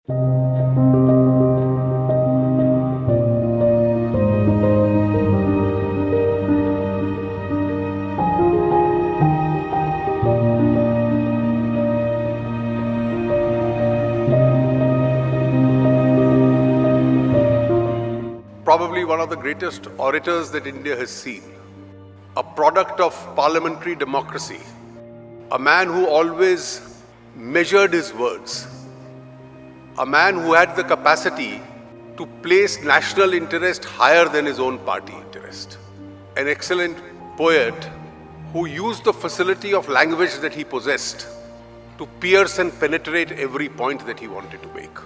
Probably one of the greatest orators that India has seen, a product of parliamentary democracy, a man who always measured his words, a man who had the capacity to place national interest higher than his own party interest, an excellent poet who used the facility of language that he possessed to pierce and penetrate every point that he wanted to make.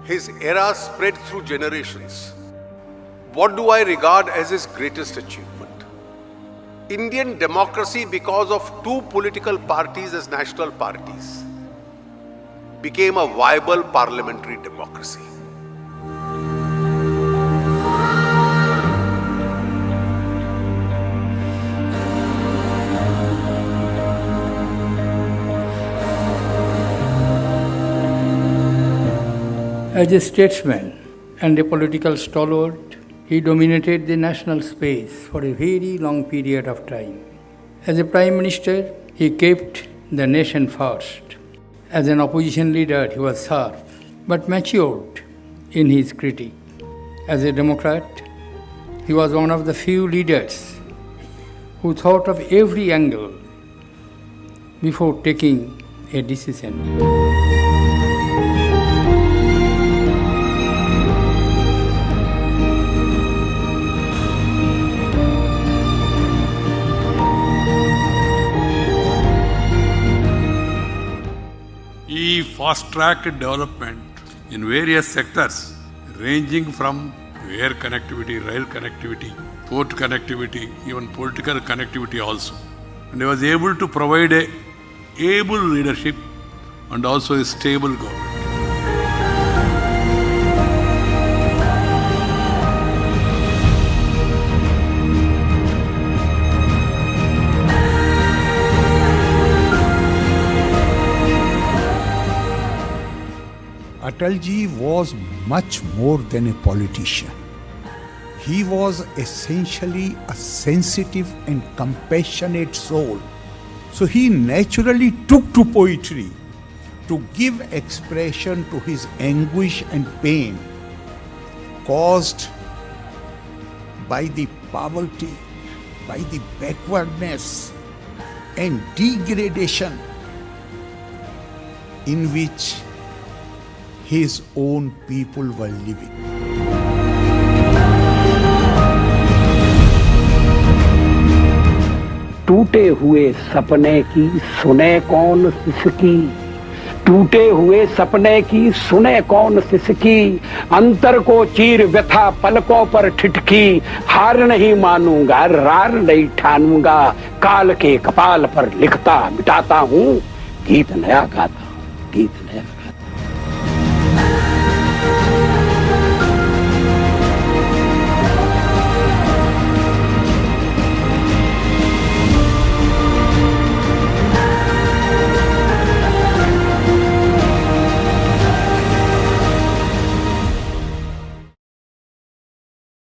His era spread through generations. What do I regard as his greatest achievement? Indian democracy, because of two political parties as national parties, became a viable parliamentary democracy. As a statesman and a political stalwart, he dominated the national space for a very long period of time. As a Prime Minister, he kept the nation first. As an opposition leader, he was sharp but matured in his critique. As a Democrat, he was one of the few leaders who thought of every angle before taking a decision. He fast-tracked development in various sectors, ranging from air connectivity, rail connectivity, port connectivity, even political connectivity also. And he was able to provide a able leadership and also a stable government. Atalji was much more than a politician. He was essentially a sensitive and compassionate soul. So he naturally took to poetry to give expression to his anguish and pain caused by the poverty, by the backwardness and degradation in which his own people were living. टूटे हुए सपने की सुने कौन सिसकी, टूटे हुए सपने की सुने कौन सिसकी, अंतर को चीर व्यथा पलकों पर ठिठकी, हार नहीं मानूंगा रार नहीं ठानूंगा, काल के कपाल पर लिखता मिटाता हूँ, गीत नया गाता हूँ, गीत नया।